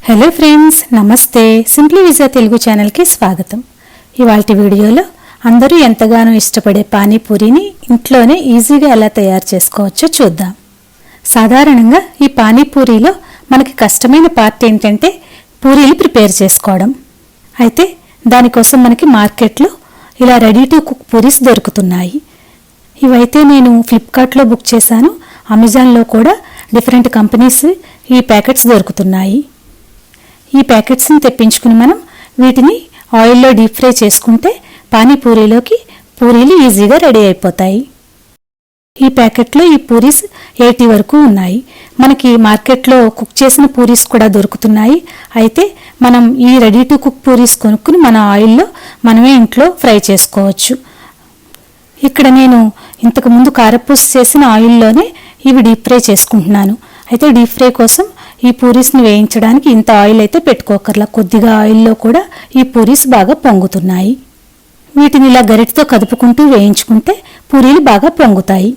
Hello friends, నమస్తే. Simply విజయ తెలుగు ఛానల్కి స్వాగతం. ఇవాల్టి వీడియోలో అందరూ ఎంతగానో ఇష్టపడే పానీపూరిని ఇంట్లోనే ఈజీగా ఎలా తయారు చేసుకోవచ్చో చూద్దాం. సాధారణంగా ఈ పానీపూరిలో మనకి కష్టమైన పార్ట్ ఏంటంటే పూరీలు ప్రిపేర్ చేసుకోవడం. అయితే దానికోసం మనకి మార్కెట్లో ఇలా రెడీ టు కుక్ పూరీస్ దొరుకుతున్నాయి. ఇవైతే నేను ఫ్లిప్కార్ట్లో బుక్ చేశాను. అమెజాన్లో కూడా డిఫరెంట్ కంపెనీస్ ఈ ప్యాకెట్స్ దొరుకుతున్నాయి. ఈ ప్యాకెట్స్ని తెప్పించుకుని మనం వీటిని ఆయిల్లో డీప్ ఫ్రై చేసుకుంటే పానీపూరిలోకి పూరీలు ఈజీగా రెడీ అయిపోతాయి. ఈ ప్యాకెట్లో ఈ పూరీస్ 80 వరకు ఉన్నాయి. మనకి మార్కెట్లో కుక్ చేసిన పూరీస్ కూడా దొరుకుతున్నాయి. అయితే మనం ఈ రెడీ టు కుక్ పూరీస్ కొనుక్కుని మన ఆయిల్లో మనమే ఇంట్లో ఫ్రై చేసుకోవచ్చు. ఇక్కడ నేను ఇంతకుముందు కారపూస చేసిన ఆయిల్లోనే ఇవి డీప్ ఫ్రై చేసుకుంటున్నాను. అయితే డీప్ ఫ్రై కోసం ఈ పూరీస్ని వేయించడానికి ఇంత ఆయిల్ అయితే పెట్టుకోకర్లా, కొద్దిగా ఆయిల్లో కూడా ఈ పూరీస్ బాగా పొంగుతున్నాయి. వీటిని ఇలా గరిటతో కదుపుకుంటూ వేయించుకుంటే పూరీలు బాగా పొంగుతాయి.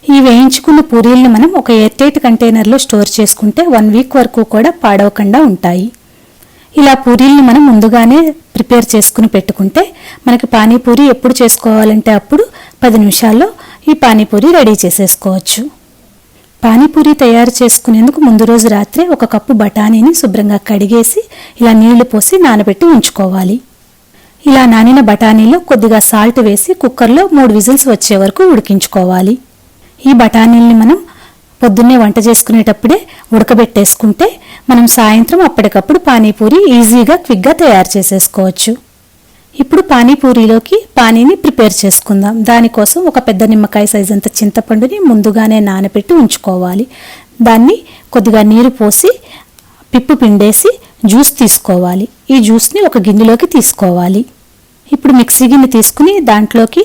ఈ వేయించుకున్న పూరీలను మనం ఒక ఎయిర్టైట్ కంటైనర్లో స్టోర్ చేసుకుంటే 1 వీక్ వరకు కూడా పాడవకుండా ఉంటాయి. ఇలా పూరీలను మనం ముందుగానే ప్రిపేర్ చేసుకుని పెట్టుకుంటే మనకి పానీపూరి ఎప్పుడు చేసుకోవాలంటే అప్పుడు 10 నిమిషాల్లో ఈ పానీపూరి రెడీ చేసేసుకోవచ్చు. పానీపూరి తయారు చేసుకునేందుకు ముందు రోజు రాత్రే 1 కప్పు బఠానీని శుభ్రంగా కడిగేసి ఇలా నీళ్లు పోసి నానబెట్టి ఉంచుకోవాలి. ఇలా నానిన బఠానీలో కొద్దిగా సాల్ట్ వేసి కుక్కర్లో 3 విజిల్స్ వచ్చే వరకు ఉడికించుకోవాలి. ఈ బఠానీల్ని మనం పొద్దున్నే వంట చేసుకునేటప్పుడే ఉడకబెట్టేసుకుంటే మనం సాయంత్రం అప్పటికప్పుడు పానీపూరి ఈజీగా క్విక్గా తయారు చేసేసుకోవచ్చు. ఇప్పుడు పానీపూరిలోకి పానీని ప్రిపేర్ చేసుకుందాం. దానికోసం ఒక పెద్ద నిమ్మకాయ సైజ్ అంత చింతపండుని ముందుగానే నానబెట్టి ఉంచుకోవాలి. దాన్ని కొద్దిగా నీరు పోసి పిప్పు పిండేసి జ్యూస్ తీసుకోవాలి. ఈ జ్యూస్ని ఒక గిన్నెలోకి తీసుకోవాలి. ఇప్పుడు మిక్సీ గిన్నె తీసుకుని దాంట్లోకి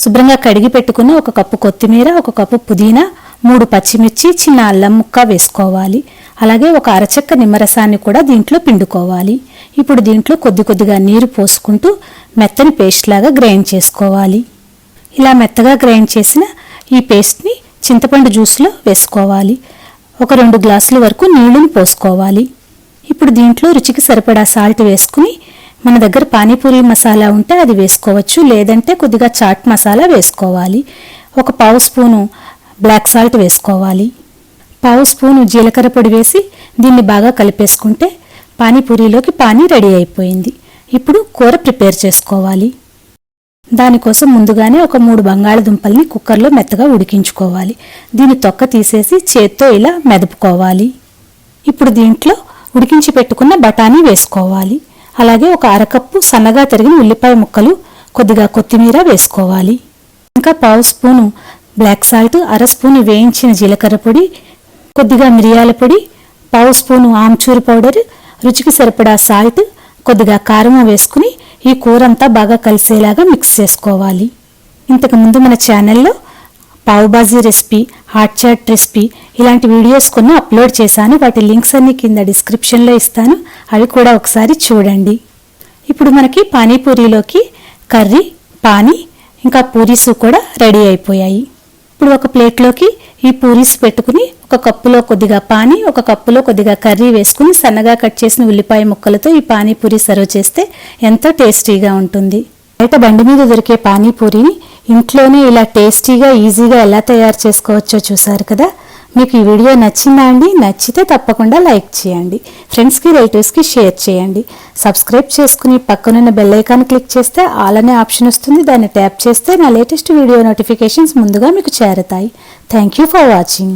శుభ్రంగా కడిగి పెట్టుకున్న 1 కప్పు కొత్తిమీర, 1 కప్పు పుదీనా, 3 పచ్చిమిర్చి, చిన్న అల్లం ముక్క వేసుకోవాలి. అలాగే 1 అరచెక్క నిమ్మరసాన్ని కూడా దీంట్లో పిండుకోవాలి. ఇప్పుడు దీంట్లో కొద్దిగా నీరు పోసుకుంటూ మెత్తని పేస్ట్ లాగా గ్రైండ్ చేసుకోవాలి. ఇలా మెత్తగా గ్రైండ్ చేసిన ఈ పేస్ట్ని చింతపండు జ్యూస్లో వేసుకోవాలి. ఒక 2 గ్లాసుల వరకు నీళ్లను పోసుకోవాలి. ఇప్పుడు దీంట్లో రుచికి సరిపడా సాల్ట్ వేసుకుని మన దగ్గర పానీపూరి మసాలా ఉంటే అది వేసుకోవచ్చు, లేదంటే కొద్దిగా చాట్ మసాలా వేసుకోవాలి. 1 పావు స్పూను బ్లాక్ సాల్ట్ వేసుకోవాలి. పావు స్పూను జీలకర్ర పొడి వేసి దీన్ని బాగా కలిపేసుకుంటే పానీపూరిలోకి పానీ రెడీ అయిపోయింది. ఇప్పుడు కూర ప్రిపేర్ చేసుకోవాలి. దానికోసం ముందుగానే ఒక 3 బంగాళదుంపల్ని కుక్కర్లో మెత్తగా ఉడికించుకోవాలి. దీని తొక్క తీసేసి చేత్తో ఇలా మెదుపుకోవాలి. ఇప్పుడు దీంట్లో ఉడికించి పెట్టుకున్న బఠానీ వేసుకోవాలి. అలాగే 1 అరకప్పు సన్నగా తరిగిన ఉల్లిపాయ ముక్కలు, కొద్దిగా కొత్తిమీర వేసుకోవాలి. ఇంకా పావు స్పూను బ్లాక్ సాల్ట్, 1 స్పూను వేయించిన జీలకర్ర పొడి, కొద్దిగా మిరియాల పొడి, పావు స్పూను ఆమ్చూరు పౌడర్, రుచికి సరిపడా సాల్ట్, కొద్దిగా కారం వేసుకుని ఈ కూర అంతా బాగా కలిసేలాగా మిక్స్ చేసుకోవాలి. ఇంతకుముందు మన ఛానల్లో pav bhaji recipe, hot chat recipe ఇలాంటి వీడియోస్ కొన్ని అప్లోడ్ చేశాను. వాటి లింక్స్ అన్ని కింద డిస్క్రిప్షన్లో ఇస్తాను, అవి కూడా ఒకసారి చూడండి. ఇప్పుడు మనకి పానీపూరిలోకి కర్రీ, పానీ ఇంకా పూరీసు కూడా రెడీ అయిపోయాయి. ఇప్పుడు ఒక ప్లేట్లోకి ఈ పూరీస్ పెట్టుకుని 1 కప్పులో కొద్దిగా పానీ, 1 కప్పులో కొద్దిగా కర్రీ వేసుకుని సన్నగా కట్ చేసిన ఉల్లిపాయ ముక్కలతో ఈ పానీపూరి సర్వ్ చేస్తే ఎంతో టేస్టీగా ఉంటుంది. బయట బండి మీద దొరికే పానీపూరిని ఇంట్లోనే ఇలా టేస్టీగా ఈజీగా ఎలా తయారు చేసుకోవచ్చో చూసారు కదా. మీకు ఈ వీడియో నచ్చిందా అండి? నచ్చితే తప్పకుండా లైక్ చేయండి, ఫ్రెండ్స్కి రిలేటివ్స్కి షేర్ చేయండి. సబ్స్క్రైబ్ చేసుకుని పక్కనున్న బెల్ ఐకాన్ క్లిక్ చేస్తే ఆల్ అనే ఆప్షన్ వస్తుంది. దాన్ని ట్యాప్ చేస్తే నా లేటెస్ట్ వీడియో నోటిఫికేషన్స్ ముందుగా మీకు చేరతాయి. Thank you for watching.